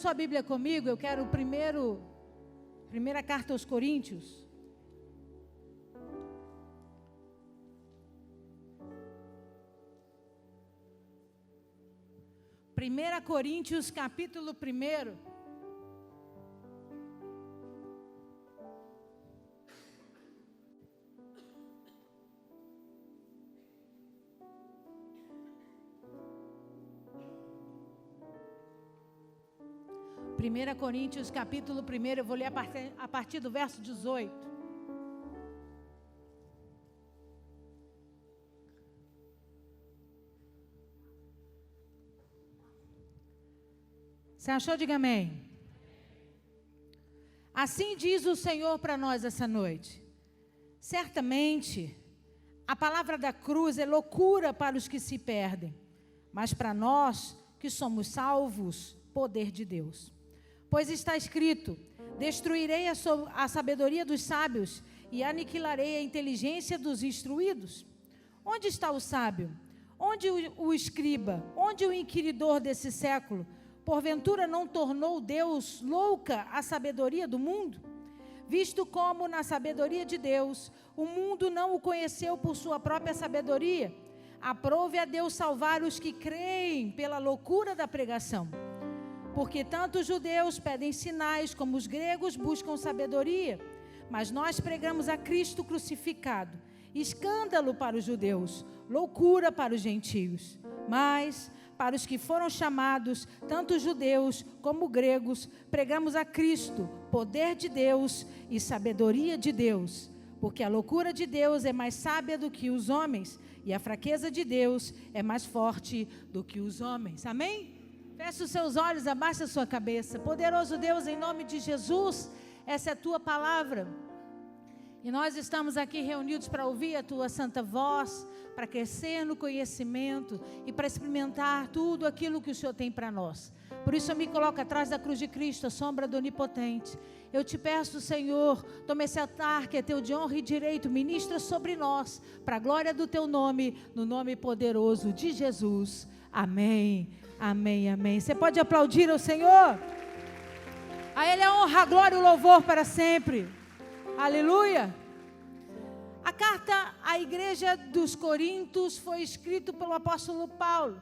sua Bíblia comigo, eu quero primeira carta aos Coríntios. Primeira Coríntios, capítulo 1. Primeira Coríntios, capítulo 1, eu vou ler a partir do verso 18. Você achou? Diga amém. Assim diz o Senhor para nós essa noite: certamente a palavra da cruz é loucura para os que se perdem, mas para nós que somos salvos, poder de Deus. Pois está escrito: destruirei a sabedoria dos sábios e aniquilarei a inteligência dos instruídos. Onde está o sábio? Onde o escriba? Onde o inquiridor desse século? Porventura não tornou Deus louca a sabedoria do mundo? Visto como na sabedoria de Deus, o mundo não o conheceu por sua própria sabedoria, aprove a Deus salvar os que creem pela loucura da pregação. Porque tanto os judeus pedem sinais, como os gregos buscam sabedoria. Mas nós pregamos a Cristo crucificado, escândalo para os judeus, loucura para os gentios. Mas para os que foram chamados, tanto judeus como gregos, pregamos a Cristo, poder de Deus e sabedoria de Deus. Porque a loucura de Deus é mais sábia do que os homens, e a fraqueza de Deus é mais forte do que os homens. Amém? Feche os seus olhos, abaixa a sua cabeça. Poderoso Deus, em nome de Jesus, essa é a tua palavra. E nós estamos aqui reunidos para ouvir a tua santa voz, para crescer no conhecimento e para experimentar tudo aquilo que o Senhor tem para nós. Por isso eu me coloco atrás da cruz de Cristo, a sombra do Onipotente. Eu te peço, Senhor, toma esse altar que é teu de honra e direito, ministra sobre nós, para a glória do teu nome, no nome poderoso de Jesus. Amém, amém, amém. Você pode aplaudir ao Senhor? A Ele a honra, a glória e o louvor para sempre. Aleluia. A carta à igreja dos Coríntios foi escrita pelo apóstolo Paulo.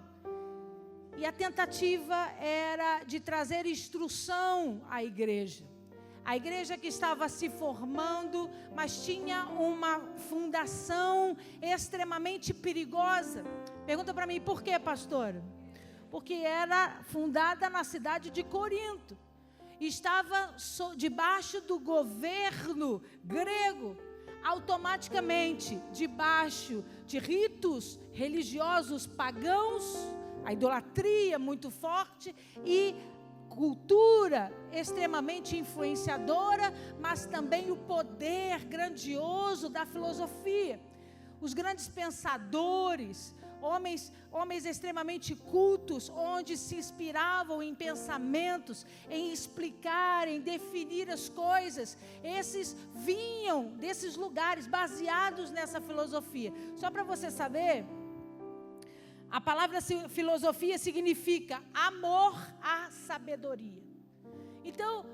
E a tentativa era de trazer instrução à igreja. A igreja que estava se formando, mas tinha uma fundação extremamente perigosa. Pergunta para mim, por quê, pastora? Porque era fundada na cidade de Corinto. Estava debaixo do governo grego, automaticamente debaixo de ritos religiosos pagãos, a idolatria muito forte e cultura extremamente influenciadora, mas também o poder grandioso da filosofia. Os grandes pensadores, homens extremamente cultos, onde se inspiravam em pensamentos, em explicar, em definir as coisas, esses vinham desses lugares baseados nessa filosofia. Só para você saber, a palavra filosofia significa amor à sabedoria. Então,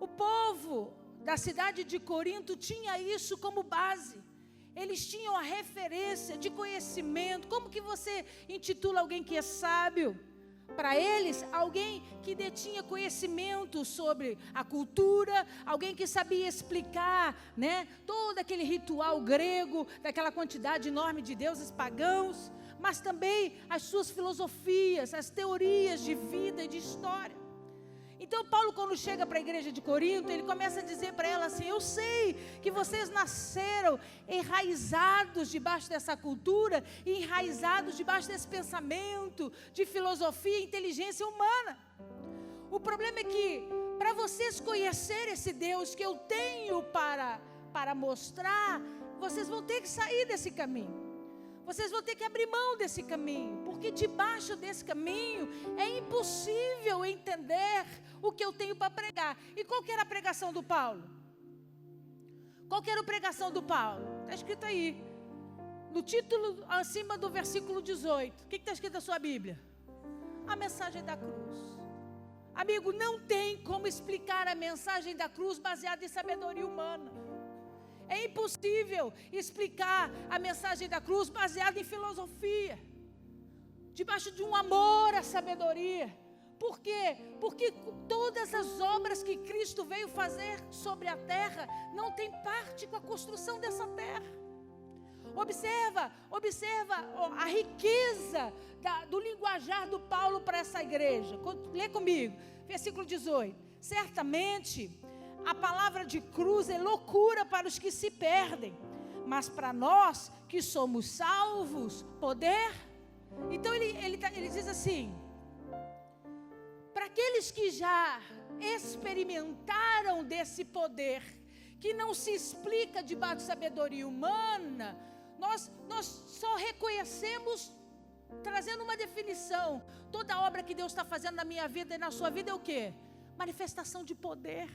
o povo da cidade de Corinto tinha isso como base. Eles tinham a referência de conhecimento. Como que você intitula alguém que é sábio? Para eles, alguém que detinha conhecimento sobre a cultura, alguém que sabia explicar, todo aquele ritual grego, daquela quantidade enorme de deuses pagãos, mas também as suas filosofias, as teorias de vida e de história. Então Paulo, quando chega para a igreja de Corinto, ele começa a dizer para ela assim: eu sei que vocês nasceram enraizados debaixo dessa cultura, enraizados debaixo desse pensamento de filosofia e inteligência humana. O problema é que, para vocês conhecerem esse Deus que eu tenho para mostrar, vocês vão ter que sair desse caminho. Vocês vão ter que abrir mão desse caminho, porque debaixo desse caminho é impossível entender o que eu tenho para pregar. E qual que era a pregação do Paulo? Qual que era a pregação do Paulo? Está escrito aí, no título acima do versículo 18. O que está escrito na sua Bíblia? A mensagem da cruz. Amigo, não tem como explicar a mensagem da cruz baseada em sabedoria humana. É impossível explicar a mensagem da cruz baseada em filosofia, debaixo de um amor à sabedoria. Por quê? Porque todas as obras que Cristo veio fazer sobre a terra não tem parte com a construção dessa terra. Observa a riqueza do linguajar do Paulo para essa igreja. Lê comigo, versículo 18. Certamente a palavra de cruz é loucura para os que se perdem, mas para nós que somos salvos, poder. Então ele diz assim: para aqueles que já experimentaram desse poder, que não se explica debaixo de sabedoria humana, nós só reconhecemos, trazendo uma definição, toda obra que Deus está fazendo na minha vida e na sua vida é o quê? Manifestação de poder.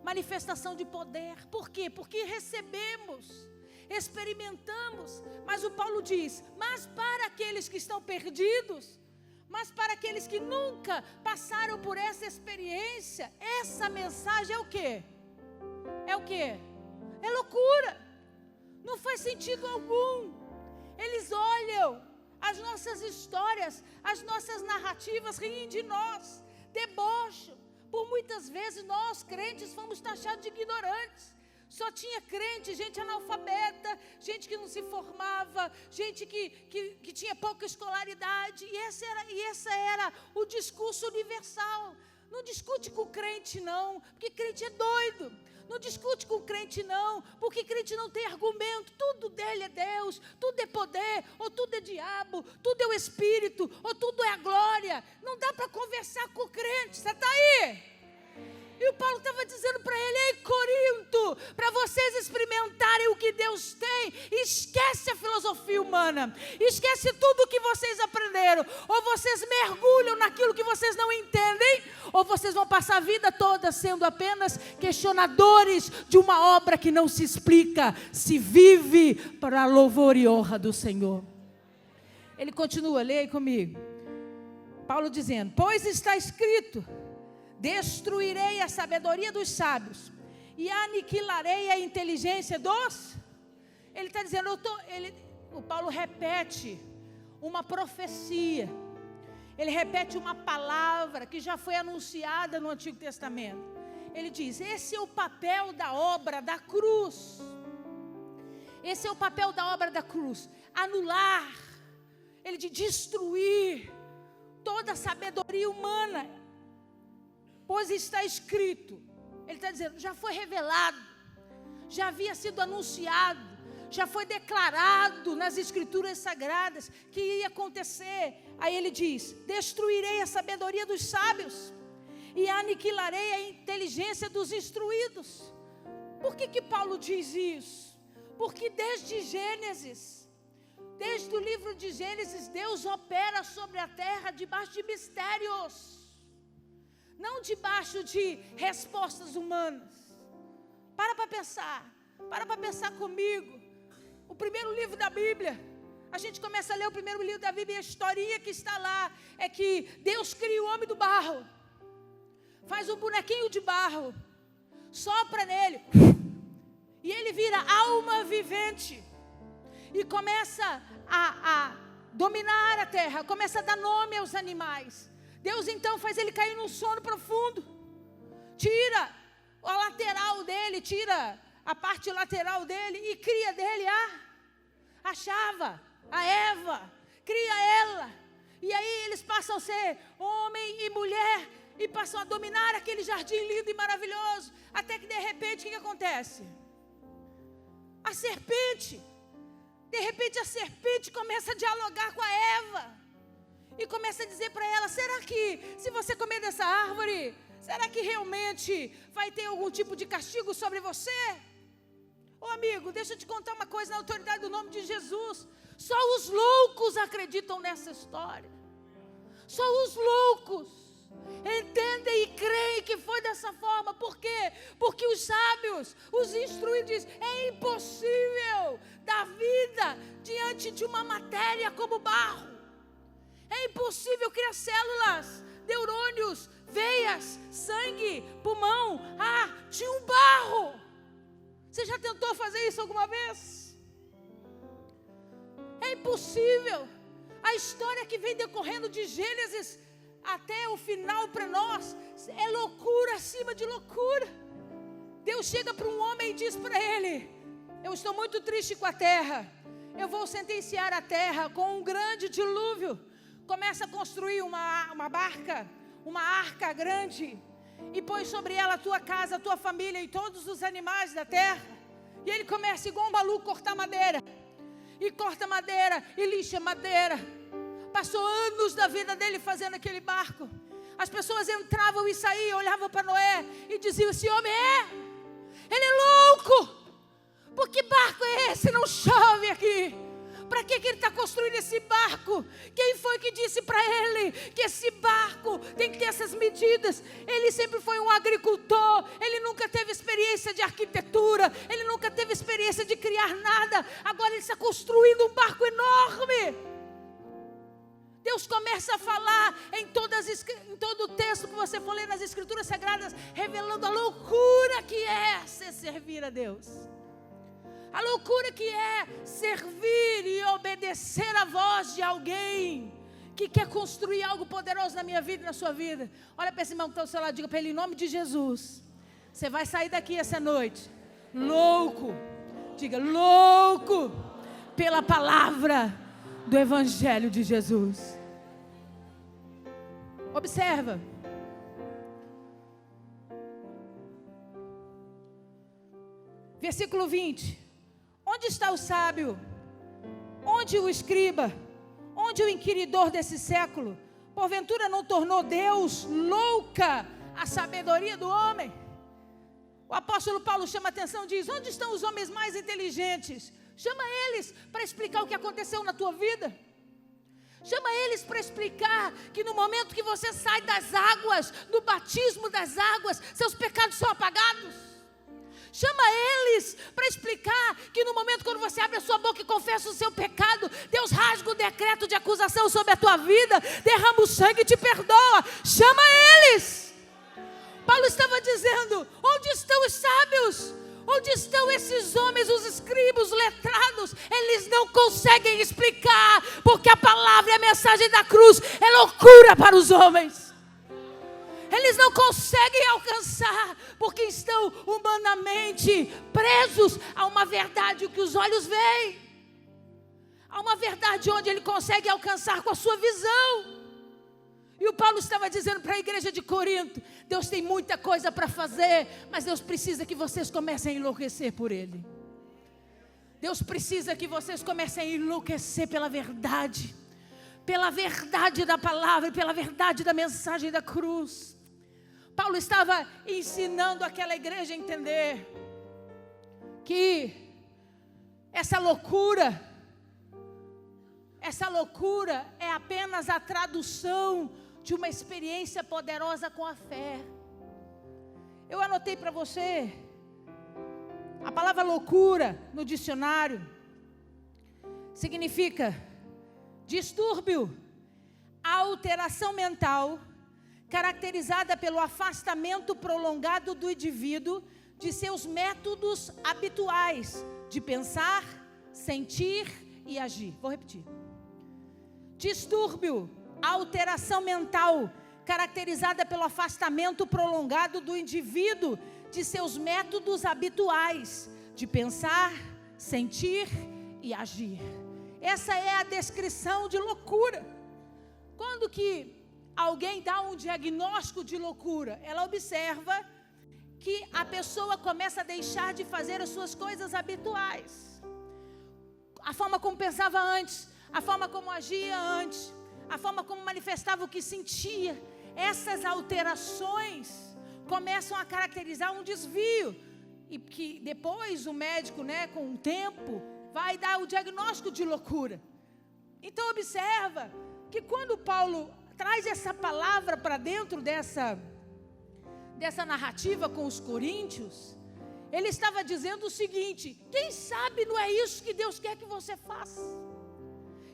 Manifestação de poder. Por quê? Porque recebemos, experimentamos. Mas o Paulo diz: mas para aqueles que estão perdidos, mas para aqueles que nunca passaram por essa experiência, essa mensagem é o quê? É o quê? É loucura. Não faz sentido algum. Eles olham as nossas histórias, as nossas narrativas, riem de nós, debocham. Por muitas vezes nós, crentes, fomos taxados de ignorantes. Só tinha crente, gente analfabeta, gente que não se formava, gente que tinha pouca escolaridade. E esse era o discurso universal. Não discute com crente não, porque crente é doido. Não discute com crente não, porque crente não tem argumento. Tudo dele é Deus, tudo é poder, ou tudo é diabo, tudo é o Espírito, ou tudo é a glória. Não dá para conversar com o crente. Você está aí? E o Paulo estava dizendo para ele: ei, Corinto, para vocês experimentarem o que Deus tem, esquece a filosofia humana, esquece tudo o que vocês aprenderam. Ou vocês mergulham naquilo que vocês não entendem, ou vocês vão passar a vida toda sendo apenas questionadores de uma obra que não se explica, se vive para a louvor e honra do Senhor. Ele continua, leia comigo. Paulo dizendo: pois está escrito: destruirei a sabedoria dos sábios e aniquilarei a inteligência dos... Ele está dizendo, o Paulo repete uma profecia. Ele repete uma palavra que já foi anunciada no Antigo Testamento. Ele diz: esse é o papel da obra da cruz. Esse é o papel da obra da cruz. Anular. Ele diz: destruir toda a sabedoria humana. Pois está escrito. Ele está dizendo, já foi revelado, já havia sido anunciado, já foi declarado nas escrituras sagradas que ia acontecer. Aí ele diz: destruirei a sabedoria dos sábios e aniquilarei a inteligência dos instruídos. Por que Paulo diz isso? Porque desde Gênesis, desde o livro de Gênesis, Deus opera sobre a terra debaixo de mistérios, não debaixo de respostas humanas. Para pensar comigo. O primeiro livro da Bíblia, a gente começa a ler o primeiro livro da Bíblia, e a historinha que está lá é que Deus cria o homem do barro, faz um bonequinho de barro, sopra nele, e ele vira alma vivente, e começa a dominar a terra, começa a dar nome aos animais. Deus então faz ele cair num sono profundo, tira a lateral dele, tira a parte lateral dele e cria dele a Chava, a Eva, cria ela. E aí eles passam a ser homem e mulher e passam a dominar aquele jardim lindo e maravilhoso, até que de repente o que acontece? A serpente, de repente a serpente começa a dialogar com a Eva. E começa a dizer para ela: será que se você comer dessa árvore, será que realmente vai ter algum tipo de castigo sobre você? Ô amigo, deixa eu te contar uma coisa na autoridade do nome de Jesus. Só os loucos acreditam nessa história. Só os loucos entendem e creem que foi dessa forma. Por quê? Porque os sábios, os instruídos dizem: é impossível dar vida diante de uma matéria como barro. É impossível criar células neurônios, veias, sangue, pulmão. Tinha um barro. Você já tentou fazer isso alguma vez? É impossível. A história que vem decorrendo de Gênesis até o final para nós é loucura acima de loucura. Deus chega para um homem e diz para ele: eu estou muito triste com a terra, eu vou sentenciar a terra com um grande dilúvio. Começa a construir uma barca, uma arca grande, e põe sobre ela a tua casa, a tua família e todos os animais da terra. E ele começa igual um maluco cortar madeira, e corta madeira, e lixa madeira. Passou anos da vida dele fazendo aquele barco. As pessoas entravam e saíam, olhavam para Noé e diziam: esse homem ele é louco. Por que barco é esse? Não chove aqui. Para que ele está construindo esse barco? Quem foi que disse para ele que esse barco tem que ter essas medidas? Ele sempre foi um agricultor, ele nunca teve experiência de arquitetura, ele nunca teve experiência de criar nada. Agora ele está construindo um barco enorme. Deus começa a falar em todo o texto que você for ler nas Escrituras Sagradas, revelando a loucura que é servir a Deus. A loucura que é servir e obedecer a voz de alguém que quer construir algo poderoso na minha vida e na sua vida. Olha para esse irmão que está ao seu lado, diga para ele: em nome de Jesus, você vai sair daqui essa noite louco, diga louco, pela palavra do Evangelho de Jesus. Observa. Versículo 20. Onde está o sábio? Onde o escriba? Onde o inquiridor desse século? Porventura não tornou Deus louca a sabedoria do homem? O apóstolo Paulo chama a atenção e diz: onde estão os homens mais inteligentes? Chama eles para explicar o que aconteceu na tua vida. Chama eles para explicar que no momento que você sai das águas, no batismo das águas, seus pecados são apagados. Chama eles para explicar que no momento quando você abre a sua boca e confessa o seu pecado, Deus rasga o decreto de acusação sobre a tua vida, derrama o sangue e te perdoa. Chama eles. Paulo estava dizendo: onde estão os sábios? Onde estão esses homens, os escribas, os letrados? Eles não conseguem explicar, porque a palavra e a mensagem da cruz é loucura para os homens. Eles não conseguem alcançar, porque estão humanamente presos a uma verdade que os olhos veem, a uma verdade onde ele consegue alcançar com a sua visão. E o Paulo estava dizendo para a igreja de Corinto: Deus tem muita coisa para fazer, mas Deus precisa que vocês comecem a enlouquecer por Ele. Deus precisa que vocês comecem a enlouquecer pela verdade da palavra e pela verdade da mensagem da cruz. Paulo estava ensinando aquela igreja a entender que essa loucura é apenas a tradução de uma experiência poderosa com a fé. Eu anotei para você a palavra loucura no dicionário. Significa distúrbio, alteração mental, caracterizada pelo afastamento prolongado do indivíduo de seus métodos habituais de pensar, sentir e agir. Vou repetir. Distúrbio, alteração mental, caracterizada pelo afastamento prolongado do indivíduo de seus métodos habituais de pensar, sentir e agir. Essa é a descrição de loucura. Quando que alguém dá um diagnóstico de loucura, ela observa que a pessoa começa a deixar de fazer as suas coisas habituais. A forma como pensava antes, a forma como agia antes, a forma como manifestava o que sentia. Essas alterações começam a caracterizar um desvio, e que depois o médico, com o tempo, vai dar o diagnóstico de loucura. Então observa que quando Paulo traz essa palavra para dentro dessa narrativa com os coríntios, ele estava dizendo o seguinte: quem sabe não é isso que Deus quer que você faça?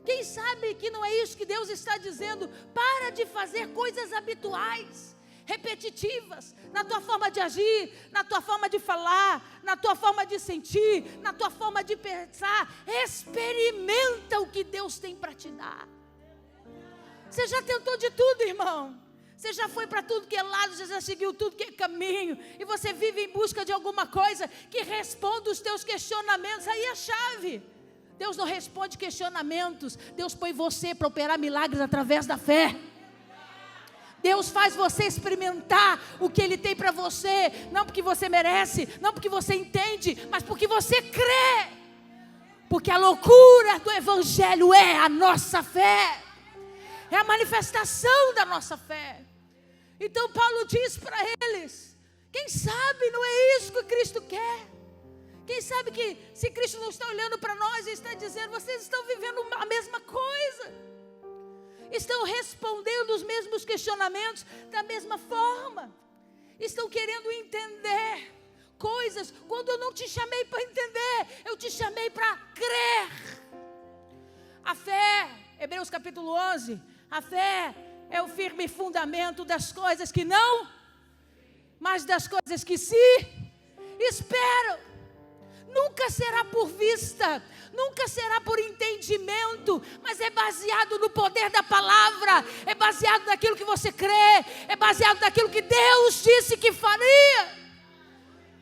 Quem sabe que não é isso que Deus está dizendo? Para de fazer coisas habituais, repetitivas, na tua forma de agir, na tua forma de falar, na tua forma de sentir, na tua forma de pensar. Experimenta o que Deus tem para te dar. Você já tentou de tudo, irmão. Você já foi para tudo que é lado, você já seguiu tudo que é caminho, e você vive em busca de alguma coisa que responda os teus questionamentos. Aí é a chave. Deus não responde questionamentos. Deus põe você para operar milagres através da fé. Deus faz você experimentar o que Ele tem para você, não porque você merece, não porque você entende, mas porque você crê. Porque a loucura do Evangelho é a nossa fé, é a manifestação da nossa fé. Então Paulo diz para eles: quem sabe não é isso que Cristo quer? Quem sabe que se Cristo não está olhando para nós e está dizendo: vocês estão vivendo a mesma coisa, estão respondendo os mesmos questionamentos da mesma forma, estão querendo entender coisas, quando eu não te chamei para entender, eu te chamei para crer. A fé, Hebreus capítulo 11, a fé é o firme fundamento das coisas que não, mas das coisas que se esperam. Nunca será por vista, nunca será por entendimento, mas é baseado no poder da palavra, é baseado naquilo que você crê, é baseado naquilo que Deus disse que faria.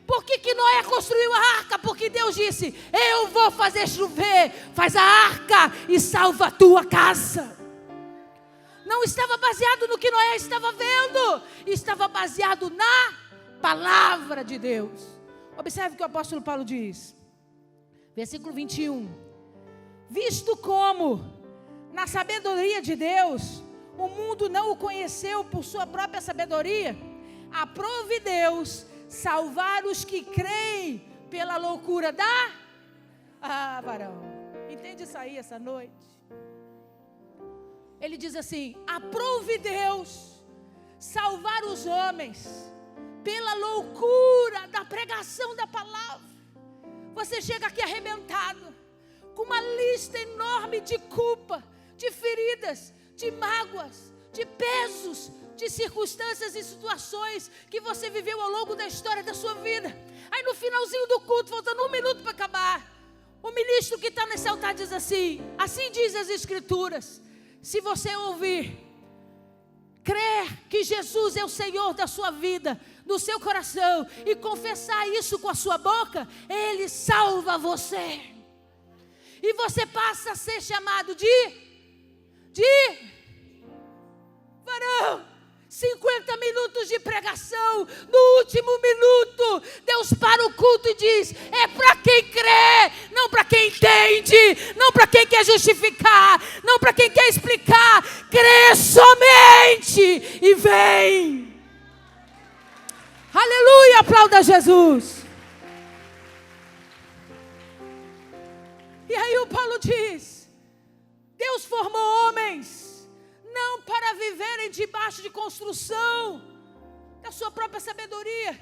Por que Noé construiu a arca? Porque Deus disse: eu vou fazer chover, faz a arca e salva a tua casa. Não estava baseado no que Noé estava vendo, estava baseado na palavra de Deus. Observe o que o apóstolo Paulo diz, versículo 21. Visto como, na sabedoria de Deus, o mundo não o conheceu por sua própria sabedoria, aprove Deus salvar os que creem pela loucura da... Ah, varão, entende isso aí essa noite? Ele diz assim: aprove Deus salvar os homens pela loucura da pregação da palavra. Você chega aqui arrebentado, com uma lista enorme de culpa, de feridas, de mágoas, de pesos, de circunstâncias e situações que você viveu ao longo da história da sua vida. Aí no finalzinho do culto, faltando 1 minuto para acabar, o ministro que está nesse altar diz assim: assim diz as Escrituras, se você ouvir, crer que Jesus é o Senhor da sua vida, no seu coração, e confessar isso com a sua boca, Ele salva você. E você passa a ser chamado de varão. 50 minutos de pregação, no último minuto, Deus para o culto e diz: é para quem crê, não para quem entende, não para quem quer justificar, não para quem quer explicar. Crê somente e vem. Aleluia, aplauda Jesus. E aí o Paulo diz: Deus formou homens não para viverem debaixo de construção da sua própria sabedoria,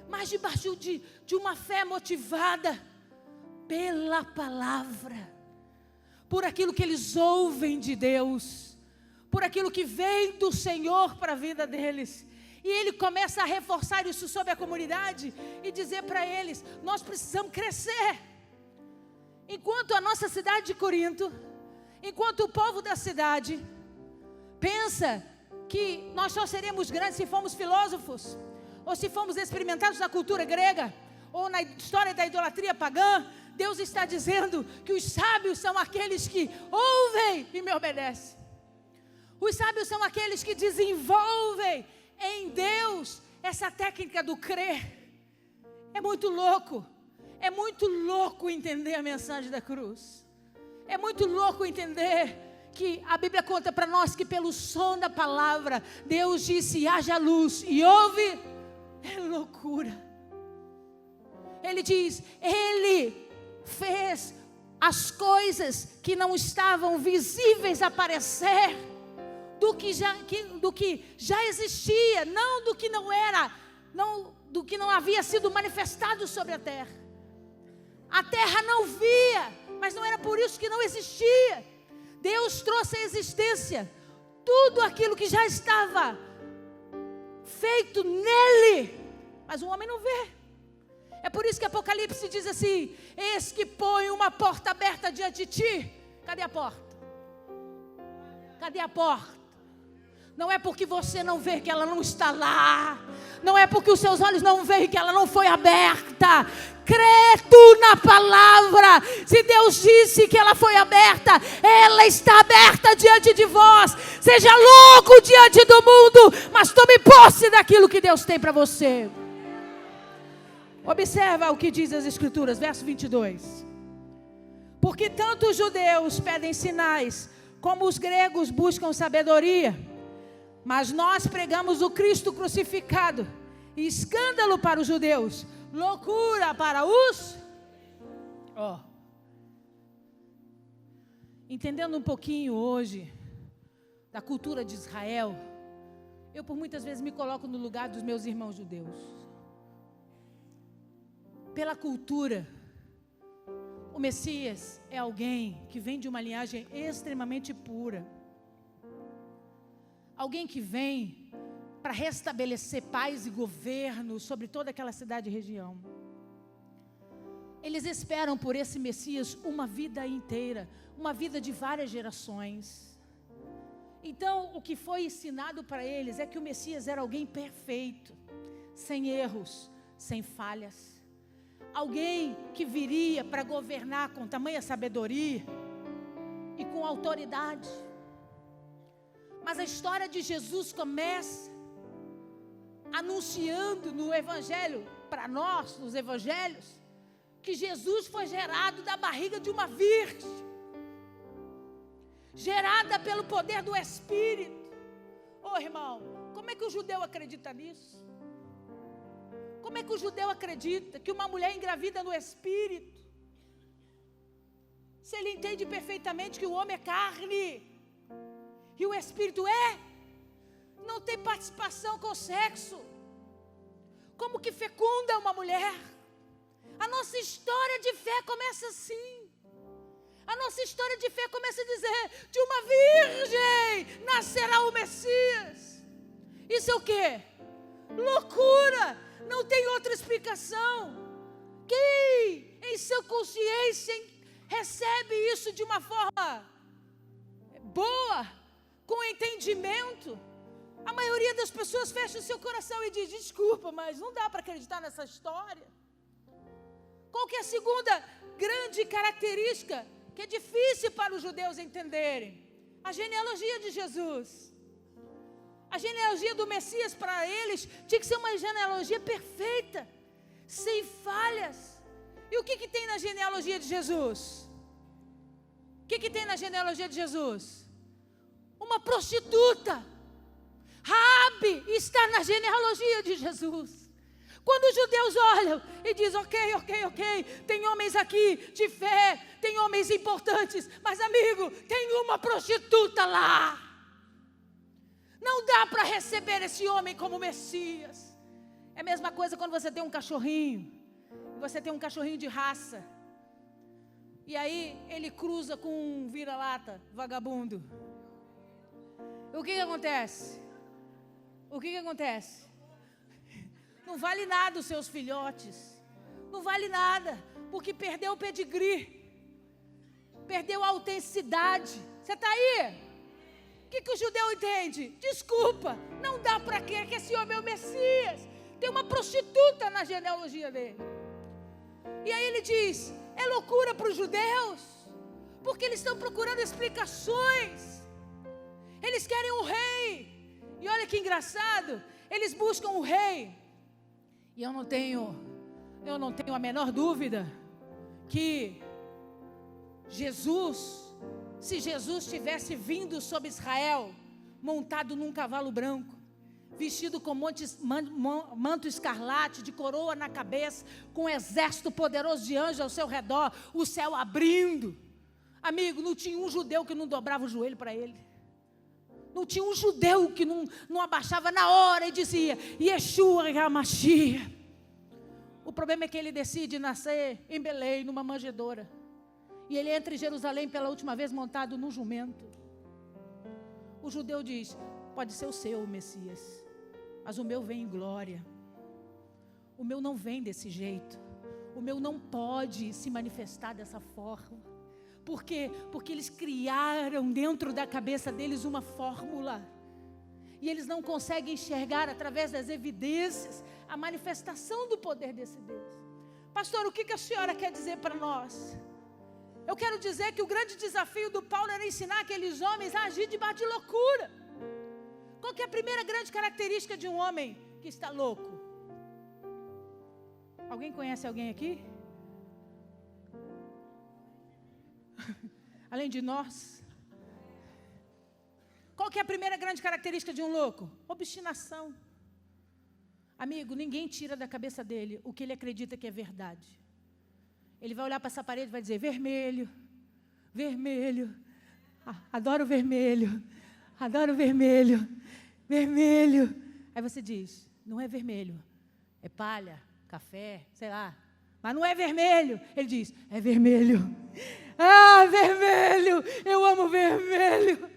mas debaixo de uma fé motivada pela palavra, por aquilo que eles ouvem de Deus, por aquilo que vem do Senhor para a vida deles. E ele começa a reforçar isso sobre a comunidade e dizer para eles: nós precisamos crescer. Enquanto a nossa cidade de Corinto, enquanto o povo da cidade pensa que nós só seremos grandes se formos filósofos, ou se formos experimentados na cultura grega, ou na história da idolatria pagã, Deus está dizendo que os sábios são aqueles que ouvem e me obedecem. Os sábios são aqueles que desenvolvem em Deus essa técnica do crer. É muito louco entender a mensagem da cruz. É muito louco entender que a Bíblia conta para nós que pelo som da palavra, Deus disse: haja luz, e houve. É loucura. Ele diz: Ele fez as coisas que não estavam visíveis aparecer, do que já existia, não do que não era, não do que não havia sido manifestado sobre a terra. A terra não via, mas não era por isso que não existia. Deus trouxe à existência tudo aquilo que já estava feito nele, mas o homem não vê. É por isso que Apocalipse diz assim: eis que põe uma porta aberta diante de ti. Cadê a porta? Cadê a porta? Não é porque você não vê que ela não está lá. Não é porque os seus olhos não veem que ela não foi aberta. Crê tu na palavra. Se Deus disse que ela foi aberta, ela está aberta diante de vós. Seja louco diante do mundo, mas tome posse daquilo que Deus tem para você. Observa o que diz as Escrituras, verso 22. Porque tanto os judeus pedem sinais, como os gregos buscam sabedoria. Mas nós pregamos o Cristo crucificado, escândalo para os judeus, loucura para os... Entendendo um pouquinho hoje da cultura de Israel, eu por muitas vezes me coloco no lugar dos meus irmãos judeus. Pela cultura, o Messias é alguém que vem de uma linhagem extremamente pura. Alguém que vem para restabelecer paz e governo sobre toda aquela cidade e região. Eles esperam por esse Messias uma vida inteira, uma vida de várias gerações. Então, o que foi ensinado para eles é que o Messias era alguém perfeito, sem erros, sem falhas. Alguém que viria para governar com tamanha sabedoria e com autoridade. Mas a história de Jesus começa anunciando no Evangelho, para nós, nos Evangelhos, que Jesus foi gerado da barriga de uma virgem, gerada pelo poder do Espírito. Irmão, como é que o judeu acredita nisso? Como é que o judeu acredita que uma mulher engravida no Espírito, se ele entende perfeitamente que o homem é carne e o Espírito não tem participação com o sexo? Como que fecunda uma mulher? A nossa história de fé começa assim. A nossa história de fé começa a dizer: de uma virgem nascerá o Messias. Isso é o quê? Loucura! Não tem outra explicação. Quem em sua consciência recebe isso de uma forma boa, com entendimento, a maioria das pessoas fecha o seu coração e diz: desculpa, mas não dá para acreditar nessa história. Qual que é a segunda grande característica que é difícil para os judeus entenderem? A genealogia de Jesus. A genealogia do Messias para eles tinha que ser uma genealogia perfeita, sem falhas. E o que tem na genealogia de Jesus? O que tem na genealogia de Jesus? Uma prostituta. Raabe está na genealogia de Jesus. Quando os judeus olham e dizem: ok, tem homens aqui de fé, tem homens importantes, mas amigo, tem uma prostituta lá. Não dá para receber esse homem como Messias. É a mesma coisa quando você tem um cachorrinho, você tem um cachorrinho de raça, e aí ele cruza com um vira-lata, vagabundo. O que acontece? Não vale nada os seus filhotes. Não vale nada, porque perdeu o pedigree, perdeu a autenticidade. Você está aí? O que o judeu entende? Desculpa, não dá para crer que esse homem é o Messias. Tem uma prostituta na genealogia dele. E aí ele diz: é loucura para os judeus, porque eles estão procurando explicações. Eles querem um rei. E olha que engraçado, eles buscam um rei. E eu não tenho a menor dúvida que se Jesus tivesse vindo sobre Israel, montado num cavalo branco, vestido com manto escarlate, de coroa na cabeça, com um exército poderoso de anjos ao seu redor, o céu abrindo. Amigo, não tinha um judeu que não dobrava o joelho para ele. Não tinha um judeu que não abaixava na hora e dizia: Yeshua HaMashiach. O problema é que ele decide nascer em Belém, numa manjedoura. E ele entra em Jerusalém pela última vez montado num jumento. O judeu diz: pode ser o seu, Messias, mas o meu vem em glória. O meu não vem desse jeito. O meu não pode se manifestar dessa forma. Por quê? Porque eles criaram dentro da cabeça deles uma fórmula. E eles não conseguem enxergar através das evidências a manifestação do poder desse Deus. Pastor, o que a senhora quer dizer para nós? Eu quero dizer que o grande desafio do Paulo era ensinar aqueles homens a agir debaixo de loucura. Qual que é a primeira grande característica de um homem que está louco? Alguém conhece alguém aqui? Além de nós. Qual que é a primeira grande característica de um louco? Obstinação. Amigo, ninguém tira da cabeça dele o que ele acredita que é verdade. Ele vai olhar para essa parede e vai dizer: vermelho, vermelho, adoro vermelho, adoro vermelho, vermelho. Aí você diz: não é vermelho, é palha, café, sei lá, mas não é vermelho. Ele diz: é vermelho. Ah, vermelho, eu amo vermelho.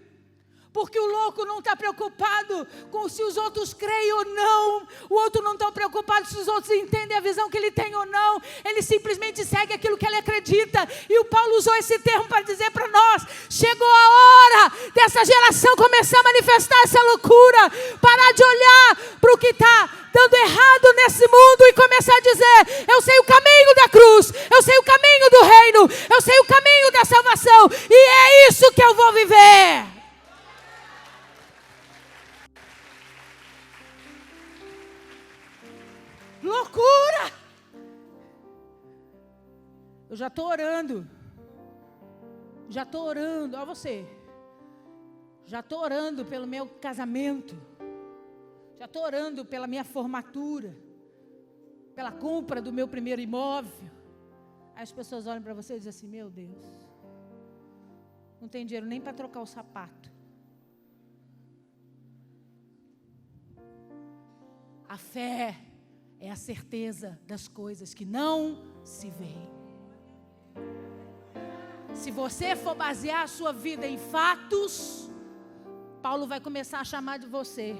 Porque o louco não está preocupado com se os outros creem ou não. O outro não está preocupado se os outros entendem a visão que ele tem ou não. Ele simplesmente segue aquilo que ele acredita. E o Paulo usou esse termo para dizer para nós: chegou a hora dessa geração começar a manifestar essa loucura. Parar de olhar para o que está dando errado nesse mundo e começar a dizer: eu sei o caminho da cruz, eu sei o caminho do reino, eu sei o caminho da salvação. E é isso que eu vou viver. Loucura! Eu já estou orando. Olha você. Já estou orando pelo meu casamento. Já estou orando pela minha formatura. Pela compra do meu primeiro imóvel. Aí as pessoas olham para você e dizem assim: meu Deus, não tem dinheiro nem para trocar o sapato. A fé é a certeza das coisas que não se veem. Se você for basear a sua vida em fatos, Paulo vai começar a chamar de você,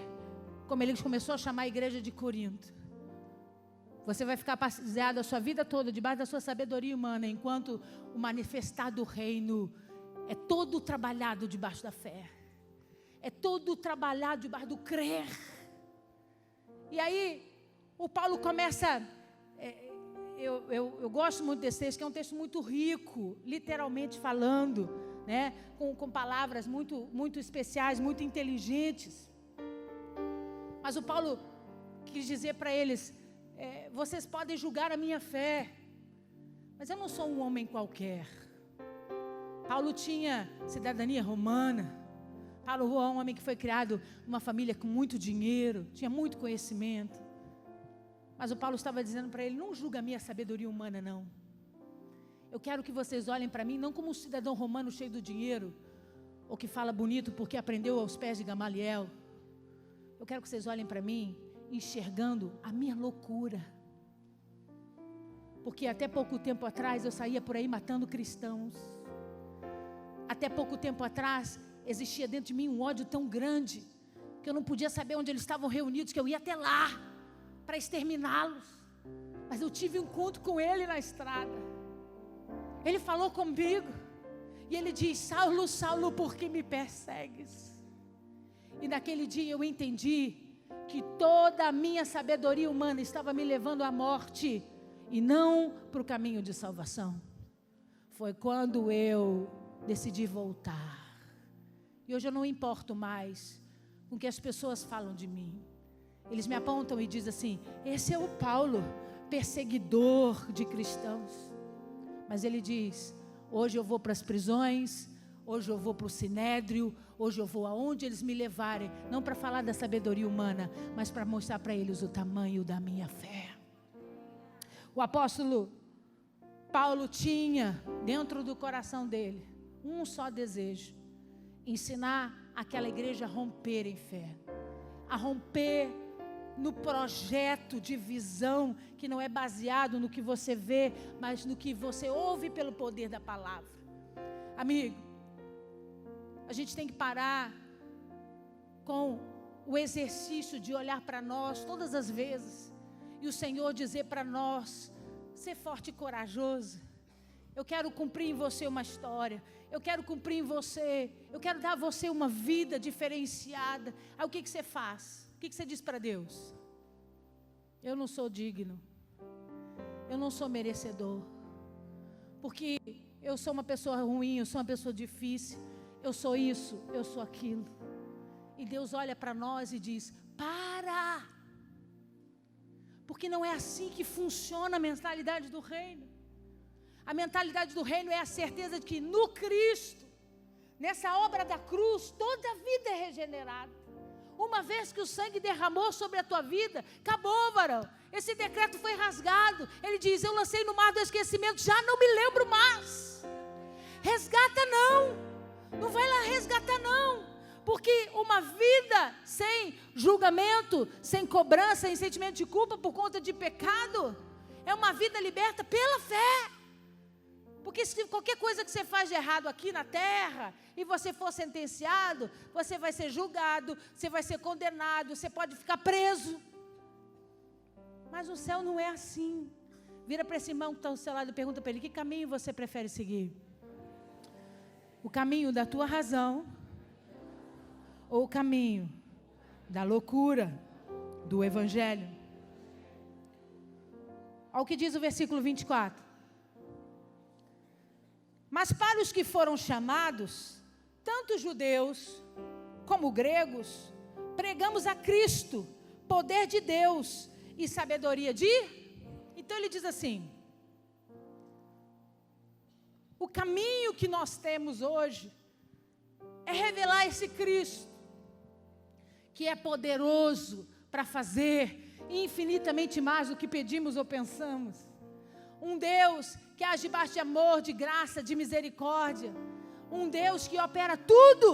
como ele começou a chamar a igreja de Corinto. Você vai ficar baseado a sua vida toda debaixo da sua sabedoria humana, enquanto o manifestar do reino é todo trabalhado debaixo da fé. É todo trabalhado debaixo do crer. E aí o Paulo começa, eu gosto muito desse texto, que é um texto muito rico, literalmente falando, né, com palavras muito, muito especiais, muito inteligentes. Mas o Paulo quis dizer para eles: vocês podem julgar a minha fé, mas eu não sou um homem qualquer. Paulo tinha cidadania romana. Paulo é um homem que foi criado numa família com muito dinheiro, tinha muito conhecimento. Mas o Paulo estava dizendo para ele: não julga a minha sabedoria humana, não. Eu quero que vocês olhem para mim não como um cidadão romano cheio de dinheiro, ou que fala bonito porque aprendeu aos pés de Gamaliel. Eu quero que vocês olhem para mim enxergando a minha loucura. Porque até pouco tempo atrás eu saía por aí matando cristãos. Até pouco tempo atrás existia dentro de mim um ódio tão grande que eu não podia saber onde eles estavam reunidos, que eu ia até lá para exterminá-los. Mas eu tive um encontro com ele na estrada. Ele falou comigo e ele diz: Saulo, Saulo, por que me persegues? E naquele dia eu entendi que toda a minha sabedoria humana estava me levando à morte e não para o caminho de salvação. Foi quando eu decidi voltar. E hoje eu não importo mais com o que as pessoas falam de mim. Eles me apontam e dizem assim: esse é o Paulo, perseguidor de cristãos. Mas ele diz: hoje eu vou para as prisões, hoje eu vou para o sinédrio, hoje eu vou aonde eles me levarem, não para falar da sabedoria humana, mas para mostrar para eles o tamanho da minha fé. O apóstolo Paulo tinha dentro do coração dele um só desejo: ensinar aquela igreja a romper em fé, a romper no projeto de visão, que não é baseado no que você vê, mas no que você ouve pelo poder da palavra. Amigo, a gente tem que parar com o exercício de olhar para nós todas as vezes, e o Senhor dizer para nós: ser forte e corajoso. Eu quero cumprir em você uma história. Eu quero cumprir em você. Eu quero dar a você uma vida diferenciada. Aí o que você faz? O que você diz para Deus? Eu não sou digno. Eu não sou merecedor. Porque eu sou uma pessoa ruim, eu sou uma pessoa difícil. Eu sou isso, eu sou aquilo. E Deus olha para nós e diz: para! Porque não é assim que funciona a mentalidade do reino. A mentalidade do reino é a certeza de que no Cristo, nessa obra da cruz, toda a vida é regenerada. Uma vez que o sangue derramou sobre a tua vida, acabou, varão. Esse decreto foi rasgado. Ele diz: eu lancei no mar do esquecimento, já não me lembro mais. Resgata não. Não vai lá resgatar não. Porque uma vida sem julgamento, sem cobrança, sem sentimento de culpa por conta de pecado, é uma vida liberta pela fé. Porque se qualquer coisa que você faz de errado aqui na terra, e você for sentenciado, você vai ser julgado, você vai ser condenado, você pode ficar preso. Mas o céu não é assim. Vira para esse irmão que está ao seu lado e pergunta para ele: que caminho você prefere seguir? O caminho da tua razão ou o caminho da loucura, do evangelho? Olha o que diz o versículo 24. Mas para os que foram chamados, tanto judeus como gregos, pregamos a Cristo, poder de Deus e sabedoria de... Então ele diz assim: o caminho que nós temos hoje é revelar esse Cristo, que é poderoso para fazer infinitamente mais do que pedimos ou pensamos. Um Deus que age debaixo de amor, de graça, de misericórdia. Um Deus que opera tudo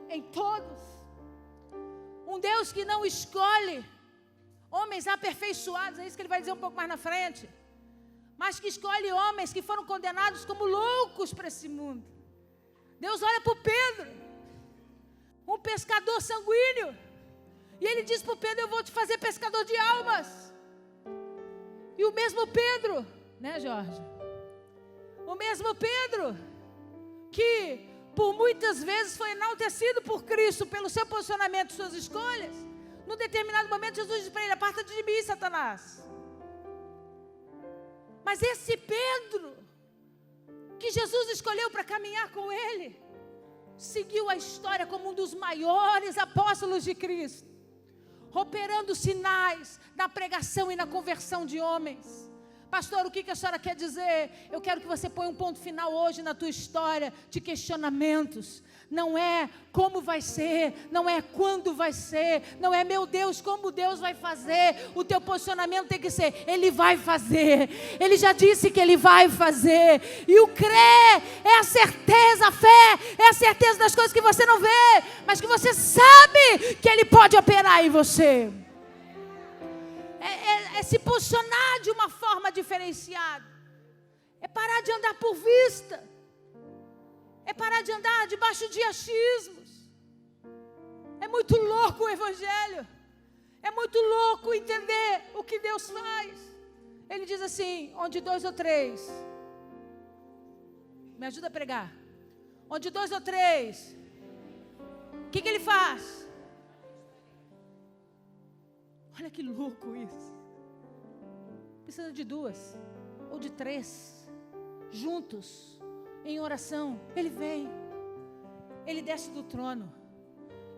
em todos. Um Deus que não escolhe homens aperfeiçoados, é isso que ele vai dizer um pouco mais na frente, mas que escolhe homens que foram condenados como loucos para esse mundo. Deus olha para o Pedro, um pescador sanguíneo, e ele diz para o Pedro: eu vou te fazer pescador de almas. E o mesmo Pedro, né, Jorge? O mesmo Pedro, que por muitas vezes foi enaltecido por Cristo, pelo seu posicionamento, suas escolhas. Num determinado momento Jesus diz para ele: aparta de mim, Satanás. Mas esse Pedro, que Jesus escolheu para caminhar com ele, seguiu a história como um dos maiores apóstolos de Cristo, operando sinais na pregação e na conversão de homens. Pastor, o que a senhora quer dizer? Eu quero que você ponha um ponto final hoje na tua história de questionamentos. Não é como vai ser, não é quando vai ser, não é, meu Deus, como Deus vai fazer. O teu posicionamento tem que ser: Ele vai fazer. Ele já disse que Ele vai fazer. E o crer é a certeza, a fé é a certeza das coisas que você não vê, mas que você sabe que Ele pode operar em você. É se posicionar de uma forma diferenciada. É parar de andar por vista. É parar de andar debaixo de achismos. É muito louco o evangelho. É muito louco entender o que Deus faz. Ele diz assim: onde 2 ou 3. Me ajuda a pregar. Onde 2 ou 3. O que Ele faz? Olha que louco isso. Precisa de 2 ou de 3 juntos em oração. Ele vem. Ele desce do trono.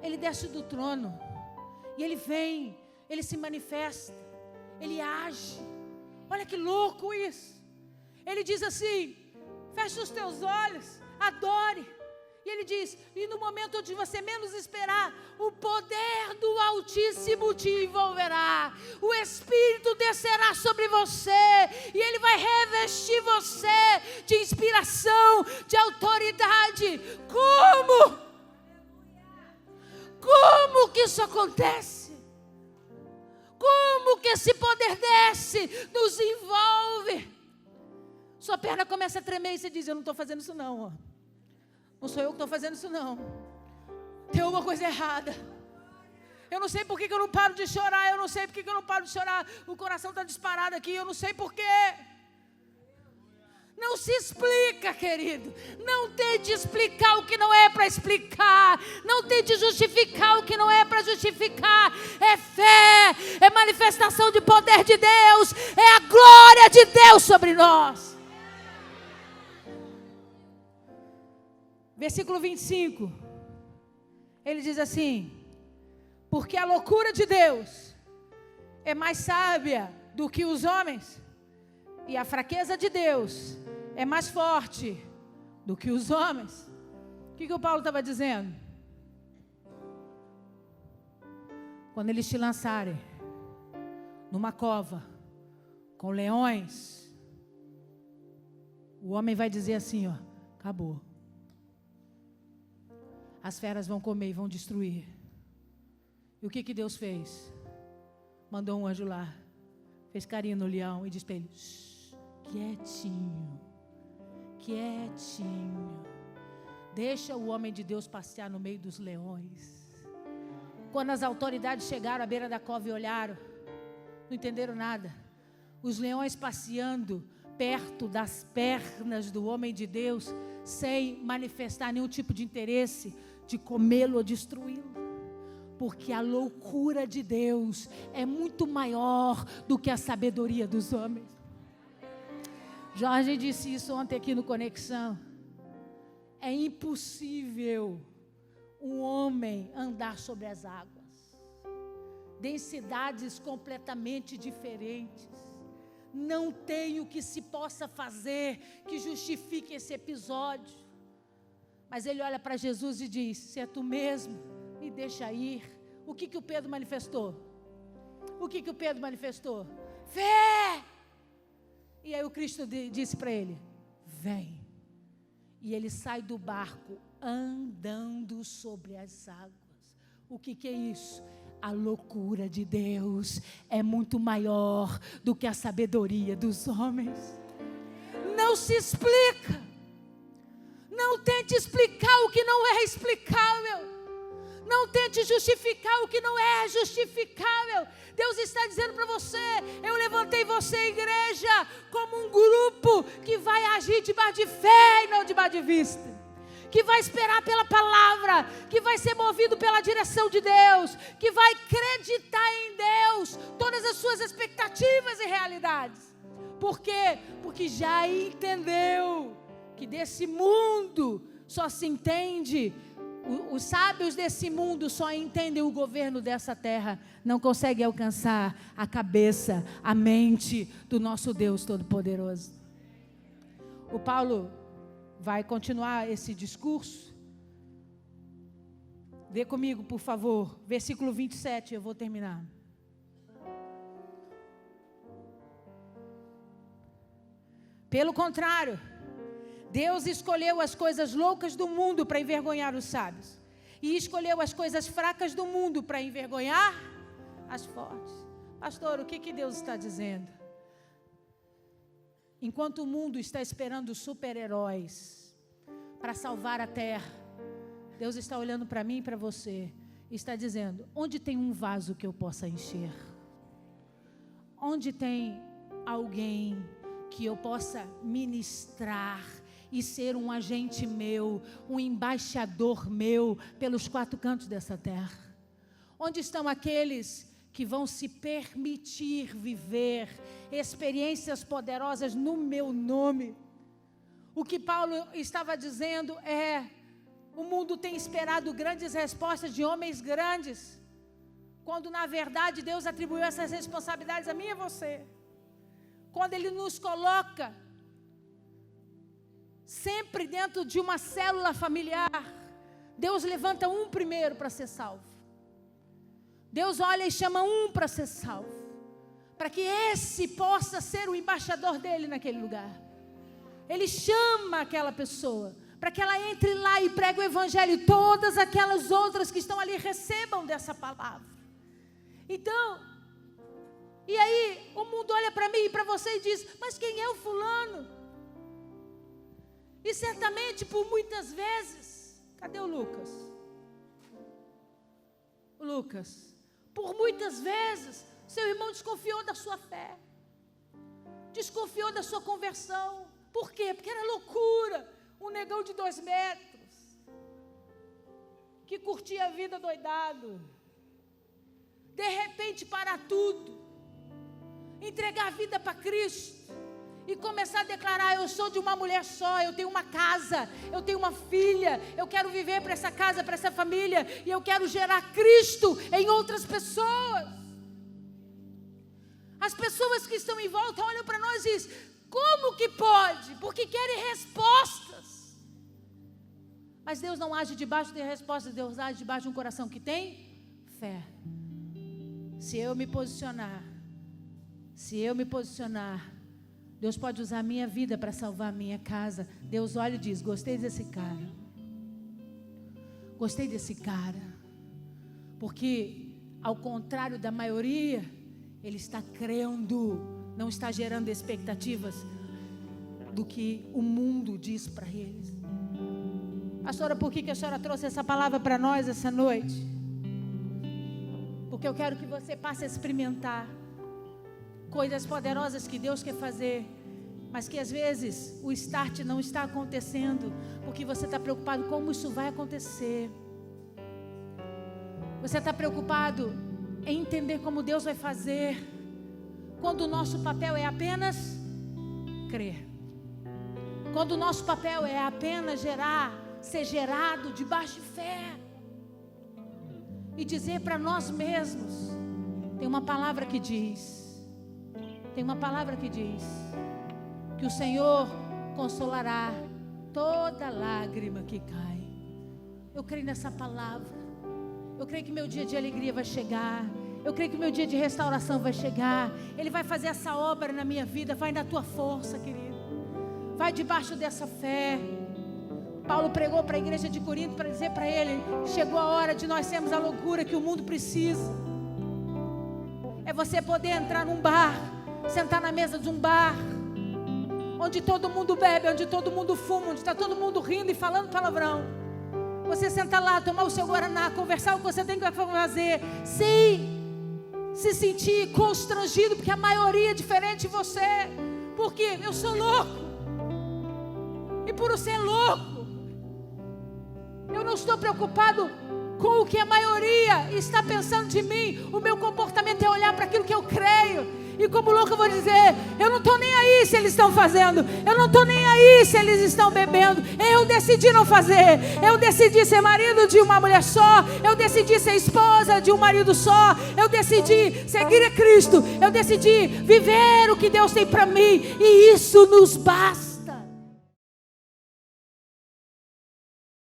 Ele desce do trono. E Ele vem. Ele se manifesta. Ele age. Olha que louco isso. Ele diz assim: feche os teus olhos, adore. E Ele diz: e no momento onde você menos esperar, o poder do Altíssimo te envolverá. O Espírito descerá sobre você. E Ele vai revestir você de inspiração, de autoridade. Como que isso acontece? Como que esse poder desce, nos envolve? Sua perna começa a tremer e você diz: eu não estou fazendo isso não, ó. Não sou eu que estou fazendo isso não. Tem alguma coisa errada. Eu não sei por que eu não paro de chorar. Eu não sei por que eu não paro de chorar. O coração está disparado aqui. Eu não sei por quê. Não se explica, querido. Não tente explicar o que não é para explicar. Não tente justificar o que não é para justificar. É fé, é manifestação de poder de Deus, é a glória de Deus sobre nós. Versículo 25. Ele diz assim: porque a loucura de Deus é mais sábia do que os homens, e a fraqueza de Deus é mais forte do que os homens. O que o Paulo estava dizendo? Quando eles te lançarem numa cova com leões, o homem vai dizer assim, ó: acabou. As feras vão comer e vão destruir. E o que Deus fez? Mandou um anjo lá, fez carinho no leão e disse para ele: quietinho, quietinho, deixa o homem de Deus passear no meio dos leões. Quando as autoridades chegaram à beira da cova e olharam, não entenderam nada. Os leões passeando perto das pernas do homem de Deus, sem manifestar nenhum tipo de interesse de comê-lo ou destruí-lo. Porque a loucura de Deus é muito maior do que a sabedoria dos homens. Jorge disse isso ontem aqui no Conexão. É impossível um homem andar sobre as águas. Densidades completamente diferentes. Não tem o que se possa fazer que justifique esse episódio. Mas ele olha para Jesus e diz: se é tu mesmo, me deixa ir. O que o Pedro manifestou? O que o Pedro manifestou? Fé! E aí o Cristo disse para ele: vem. E ele sai do barco andando sobre as águas. O que é isso? A loucura de Deus é muito maior do que a sabedoria dos homens. Não se explica. Não tente explicar o que não é explicável. Não tente justificar o que não é justificável. Deus está dizendo para você: eu levantei você, igreja, como um grupo que vai agir debaixo de fé e não debaixo de vista, que vai esperar pela palavra, que vai ser movido pela direção de Deus, que vai acreditar em Deus, todas as suas expectativas e realidades. Por quê? Porque já entendeu que desse mundo só se entende. Os sábios desse mundo só entendem o governo dessa terra, não conseguem alcançar a cabeça, a mente do nosso Deus Todo-Poderoso. O Paulo vai continuar esse discurso. Vê comigo, por favor, versículo 27, eu vou terminar. Pelo contrário, Deus escolheu as coisas loucas do mundo para envergonhar os sábios, e escolheu as coisas fracas do mundo para envergonhar as fortes. Pastor, o que Deus está dizendo? Enquanto o mundo está esperando super-heróis para salvar a terra, Deus está olhando para mim e para você e está dizendo: onde tem um vaso que eu possa encher? Onde tem alguém que eu possa ministrar e ser um agente meu, um embaixador meu pelos 4 cantos dessa terra? Onde estão aqueles que vão se permitir viver experiências poderosas no meu nome? O que Paulo estava dizendo é: o mundo tem esperado grandes respostas de homens grandes, quando na verdade Deus atribuiu essas responsabilidades a mim e a você. Quando Ele nos coloca sempre dentro de uma célula familiar, Deus levanta um primeiro para ser salvo. Deus olha e chama um para ser salvo, para que esse possa ser o embaixador dele naquele lugar. Ele chama aquela pessoa para que ela entre lá e pregue o evangelho, e todas aquelas outras que estão ali recebam dessa palavra. Então, E aí o mundo olha para mim e para você e diz: mas quem é o fulano? E certamente por muitas vezes, cadê o Lucas? O Lucas, por muitas vezes, seu irmão desconfiou da sua fé, desconfiou da sua conversão. Por quê? Porque era loucura. Um negão de 2 metros, que curtia a vida doidado, de repente parar tudo, entregar a vida para Cristo e começar a declarar: eu sou de uma mulher só, eu tenho uma casa, eu tenho uma filha, eu quero viver para essa casa, para essa família, e eu quero gerar Cristo em outras pessoas. As pessoas que estão em volta olham para nós e dizem: como que pode? Porque querem respostas. Mas Deus não age debaixo de respostas, Deus age debaixo de um coração que tem fé. Se eu me posicionar, Deus pode usar a minha vida para salvar a minha casa. Deus olha e diz: gostei desse cara. Gostei desse cara. Porque, ao contrário da maioria, ele está crendo, não está gerando expectativas do que o mundo diz para eles. Pastora, por que a senhora trouxe essa palavra para nós essa noite? Porque eu quero que você passe a experimentar coisas poderosas que Deus quer fazer, mas que às vezes o start não está acontecendo, porque você está preocupado como isso vai acontecer. Você está preocupado em entender como Deus vai fazer, quando o nosso papel é apenas crer. Quando o nosso papel é apenas ser gerado debaixo de fé. E dizer para nós mesmos, tem uma palavra que diz que o Senhor consolará toda lágrima que cai. Eu creio nessa palavra. Eu creio que meu dia de alegria vai chegar. Eu creio que meu dia de restauração vai chegar. Ele vai fazer essa obra na minha vida. Vai na tua força, querido. Vai debaixo dessa fé. Paulo pregou para a igreja de Corinto para dizer para ele: chegou a hora de nós sermos a loucura que o mundo precisa. É você poder entrar num bar, sentar na mesa de um bar, onde todo mundo bebe, onde todo mundo fuma, onde está todo mundo rindo e falando palavrão. Você sentar lá, tomar o seu guaraná, conversar o que você tem que fazer, sem se sentir constrangido, porque a maioria é diferente de você. Porque eu sou louco, e por eu ser louco, eu não estou preocupado com o que a maioria está pensando de mim. O meu comportamento é olhar para aquilo que eu creio. E como louco eu vou dizer: eu não estou nem aí se eles estão fazendo, eu não estou nem aí se eles estão bebendo. Eu decidi não fazer. Eu decidi ser marido de uma mulher só. Eu decidi ser esposa de um marido só. Eu decidi seguir a Cristo. Eu decidi viver o que Deus tem para mim. E isso nos basta.